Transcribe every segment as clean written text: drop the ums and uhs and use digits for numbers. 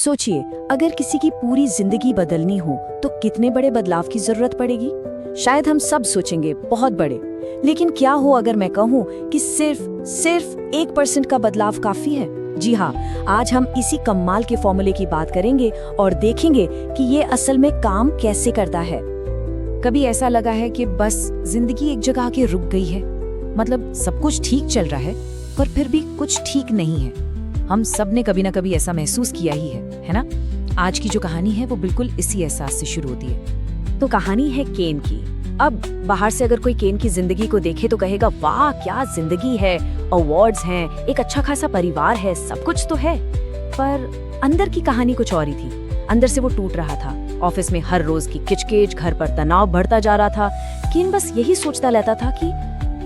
सोचिए, अगर किसी की पूरी जिंदगी बदलनी हो तो कितने बड़े बदलाव की जरूरत पड़ेगी। शायद हम सब सोचेंगे बहुत बड़े, लेकिन क्या हो अगर मैं कहूँ कि सिर्फ 1% का बदलाव काफी है। जी हाँ, आज हम इसी कमाल के फॉर्मूले की बात करेंगे और देखेंगे कि ये असल में काम कैसे करता है। कभी ऐसा लगा है कि बस जिंदगी एक जगह आके रुक गई है, मतलब सब कुछ ठीक चल रहा है पर फिर भी कुछ ठीक नहीं है। हम सब ने कभी ना कभी ऐसा महसूस किया ही है ना? आज की जो कहानी है वो बिल्कुल इसी एहसास से शुरू होती है। तो कहानी है केन की। अब बाहर से अगर कोई केन की जिंदगी को देखे तो कहेगा, वाह क्या जिंदगी है, अवार्ड्स हैं, एक अच्छा खासा परिवार है, सब कुछ तो है। पर अंदर की कहानी कुछ और ही थी। अंदर से वो टूट रहा था। ऑफिस में हर रोज की किचकिच, घर पर तनाव बढ़ता जा रहा था। केन बस यही सोचता रहता था कि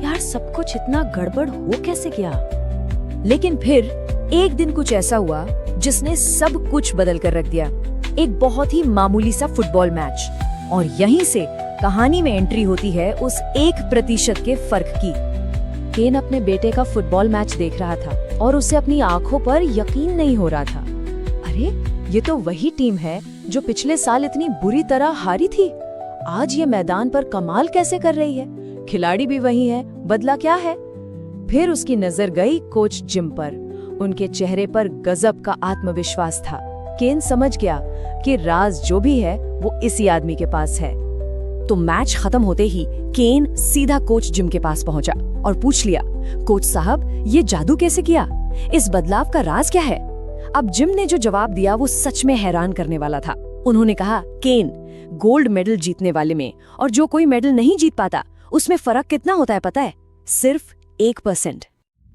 यार सब कुछ इतना गड़बड़ हो कैसे गया। लेकिन फिर एक दिन कुछ ऐसा हुआ जिसने सब कुछ बदल कर रख दिया। एक बहुत ही मामूली सा फुटबॉल मैच, और यहीं से कहानी में एंट्री होती है उस 1% के फर्क की। केन अपने बेटे का फुटबॉल मैच देख रहा था और उसे अपनी आंखों पर यकीन नहीं हो रहा था। अरे ये तो वही टीम है जो पिछले साल इतनी बुरी तरह हारी थी। आज ये मैदान पर कमाल कैसे कर रही है, खिलाड़ी भी वही है, बदला क्या है। फिर उसकी नजर गई कोच जिम पर। उनके चेहरे पर गजब का आत्मविश्वास था। केन समझ गया कि राज जो भी है वो इसी आदमी के पास है। तो मैच खत्म होते ही केन सीधा कोच जिम के पास पहुंचा और पूछ लिया, कोच साहब ये जादू कैसे किया, इस बदलाव का राज क्या है। अब जिम ने जो जवाब दिया वो सच में हैरान करने वाला था। उन्होंने कहा, केन, गोल्ड मेडल जीतने वाले में और जो कोई मेडल नहीं जीत पाता उसमें फर्क कितना होता है पता है? सिर्फ 1%।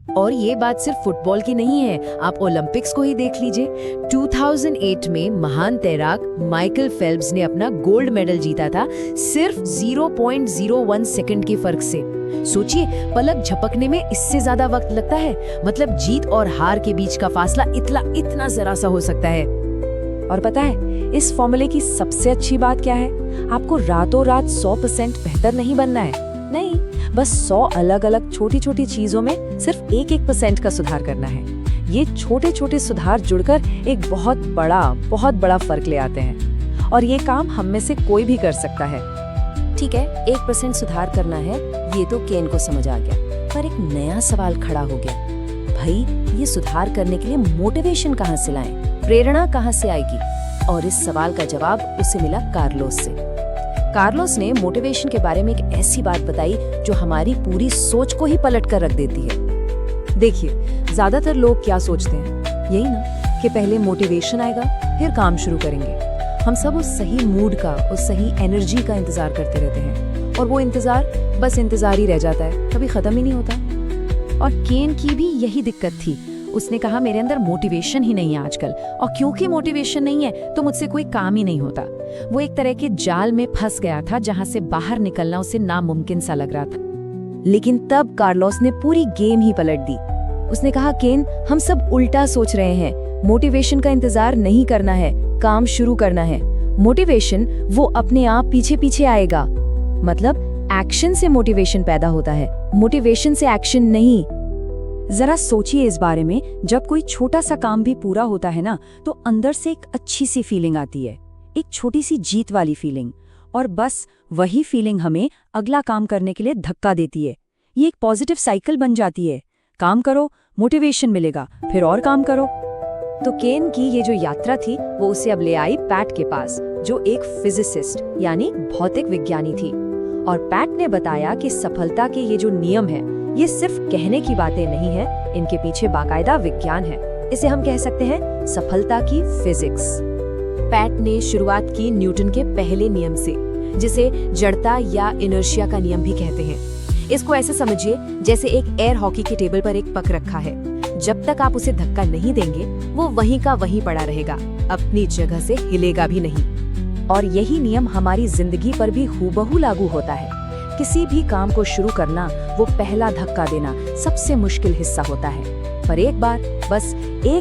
और ये बात सिर्फ फुटबॉल की नहीं है, आप ओलंपिक्स को ही देख लीजिए। 2008 में महान तैराक माइकल फेल्प्स ने अपना गोल्ड मेडल जीता था सिर्फ 0.01 सेकंड के फर्क से। सोचिए, पलक झपकने में इससे ज्यादा वक्त लगता है। मतलब जीत और हार के बीच का फासला इतना जरा सा हो सकता है। और पता है इस फॉर्मूले की सबसे अच्छी बात क्या है? आपको रातों रात 100% बेहतर नहीं बनना है, नहीं, बस 100 अलग अलग छोटी छोटी चीजों में सिर्फ 1% का सुधार करना है। ये छोटे छोटे सुधार जुड़कर एक बहुत बड़ा फर्क ले आते हैं। और ये काम हम में से कोई भी कर सकता है। ठीक है, 1% सुधार करना है, ये तो केन को समझ आ गया। पर एक नया सवाल खड़ा हो गया, भाई ये सुधार करने के लिए मोटिवेशन कहाँ से लाएं? प्रेरणा कहाँ से आएगी? और इस सवाल का जवाब उसे मिला कार्लोस से। कार्लोस ने मोटिवेशन के बारे में एक ऐसी बात बताई जो हमारी पूरी सोच को ही पलट कर रख देती है। देखिए, ज्यादातर लोग क्या सोचते हैं, यही ना कि पहले मोटिवेशन आएगा फिर काम शुरू करेंगे। हम सब उस सही मूड का, उस सही एनर्जी का इंतजार करते रहते हैं और वो इंतजार बस इंतजार ही रह जाता है, कभी खत्म ही नहीं होता। और केन की भी यही दिक्कत थी। उसने कहा, मेरे अंदर मोटिवेशन ही नहीं है आजकल, और क्योंकि मोटिवेशन नहीं है तो मुझसे कोई काम ही नहीं होता। वो एक तरह के जाल में फंस गया था जहां से बाहर निकलना उसे नामुमकिन सा लग रहा था। लेकिन तब कार्लोस ने पूरी गेम ही पलट दी। उसने कहा, केन, हम सब उल्टा सोच रहे हैं। मोटिवेशन का इंतजार नहीं करना है, काम शुरू करना है। मोटिवेशन वो अपने आप पीछे पीछे आएगा। मतलब एक्शन से मोटिवेशन पैदा होता है, मोटिवेशन से एक्शन नहीं। जरा सोचिए इस बारे में, जब कोई छोटा सा काम भी पूरा होता है ना, तो अंदर से एक अच्छी सी फीलिंग आती है, एक छोटी सी जीत वाली फीलिंग। और बस वही फीलिंग हमें अगला काम करने के लिए धक्का देती है। ये एक पॉजिटिव साइकिल बन जाती है। काम करो, मोटिवेशन मिलेगा, फिर और काम करो। तो केन की ये जो यात्रा थी वो उसे अब ले आई पैट के पास, जो एक फिजिसिस्ट यानी भौतिक विज्ञानी थी। और पैट ने बताया कि सफलता के ये जो नियम है ये सिर्फ कहने की बातें नहीं है, इनके पीछे बाकायदा विज्ञान है। इसे हम कह सकते हैं सफलता की फिजिक्स। पैट ने शुरुआत की न्यूटन के पहले नियम से, जिसे जड़ता या इनर्शिया का नियम भी कहते हैं। इसको ऐसे समझिए जैसे एक एयर हॉकी के टेबल पर एक पक रखा है। जब तक आप उसे धक्का नहीं देंगे वो वहीं का वहीं पड़ा रहेगा, अपनी जगह से हिलेगा भी नहीं। और यही नियम हमारी जिंदगी पर भी हूबहू लागू होता है। किसी भी काम को शुरू करना, वो पहला धक्का देना सबसे मुश्किल हिस्सा होता है। पर एक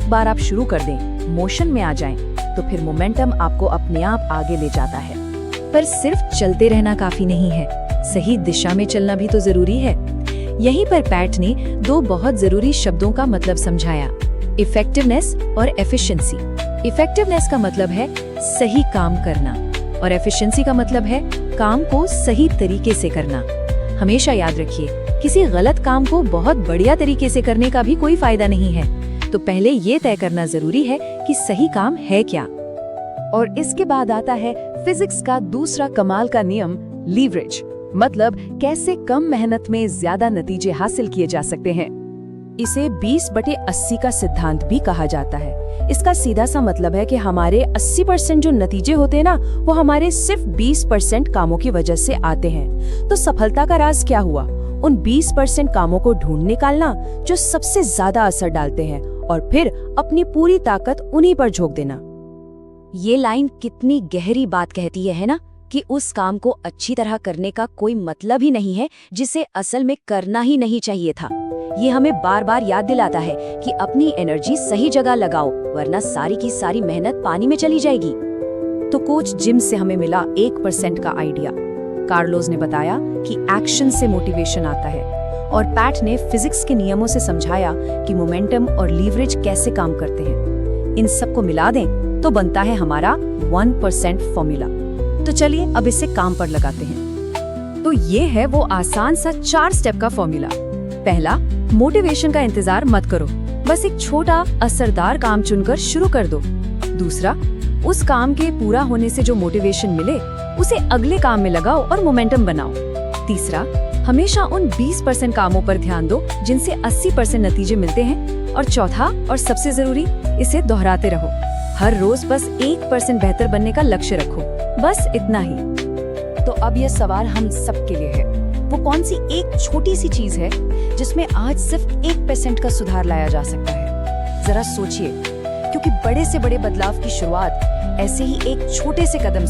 बार आप शुरू कर दें, मोशन में आ जाएं, तो फिर मोमेंटम आपको अपने आप आगे ले जाता है। पर सिर्फ चलते रहना काफी नहीं है, सही दिशा में चलना भी तो जरूरी है। यहीं पर पैट ने दो बहुत जरूरी शब्दों का मतलब समझाया, इफेक्टिवनेस और एफिशिएंसी। इफेक्टिवनेस का मतलब है सही काम करना और एफिशिएंसी का मतलब है काम को सही तरीके से करना। हमेशा याद रखिए, किसी गलत काम को बहुत बढ़िया तरीके से करने का भी कोई फायदा नहीं है। तो पहले ये तय करना जरूरी है कि सही काम है क्या। और इसके बाद आता है फिजिक्स का दूसरा कमाल का नियम, लीवरेज, मतलब कैसे कम मेहनत में ज्यादा नतीजे हासिल किए जा सकते हैं। इसे 20/80 का सिद्धांत भी कहा जाता है। इसका सीधा सा मतलब है कि हमारे 80% जो नतीजे होते हैं ना, वो हमारे सिर्फ 20% कामों की वजह से आते हैं। तो सफलता का राज क्या हुआ? उन 20% कामों को ढूंढ निकालना जो सबसे ज्यादा असर डालते हैं और फिर अपनी पूरी ताकत उन्हीं पर झोंक देना। ये लाइन कितनी गहरी बात कहती है ना, कि उस काम को अच्छी तरह करने का कोई मतलब ही नहीं है जिसे असल में करना ही नहीं चाहिए था। ये हमें बार बार याद दिलाता है कि अपनी एनर्जी सही जगह लगाओ, वरना सारी की सारी मेहनत पानी में चली जाएगी। तो कोच जिम से हमें मिला 1% का आइडिया। कार्लोस ने बताया कि एक्शन से मोटिवेशन आता है और पैट ने फिजिक्स के नियमों से समझाया कि मोमेंटम और लीवरेज कैसे काम करते हैं। इन सबको मिला दें तो बनता है हमारा 1% फॉर्मूला। तो चलिए अब इसे काम पर लगाते हैं। तो ये है वो आसान सा 4 स्टेप का फॉर्मूला। पहला, मोटिवेशन का इंतजार मत करो, बस एक छोटा असरदार काम चुनकर शुरू कर दो। दूसरा, उस काम के पूरा होने से जो मोटिवेशन मिले उसे अगले काम में लगाओ और मोमेंटम बनाओ। तीसरा, हमेशा उन 20% कामों पर ध्यान दो जिनसे 80% नतीजे मिलते हैं। और चौथा और सबसे जरूरी, इसे दोहराते रहो। हर रोज बस 1% बेहतर बनने का लक्ष्य रखो, बस इतना ही। तो अब यह सवाल हम सबके लिए है, वो कौन सी एक छोटी सी चीज है जिसमें आज सिर्फ 1% का सुधार लाया जा सकता है? जरा सोचिए, क्योंकि बड़े से बड़े बदलाव की शुरुआत ऐसे ही एक छोटे से कदम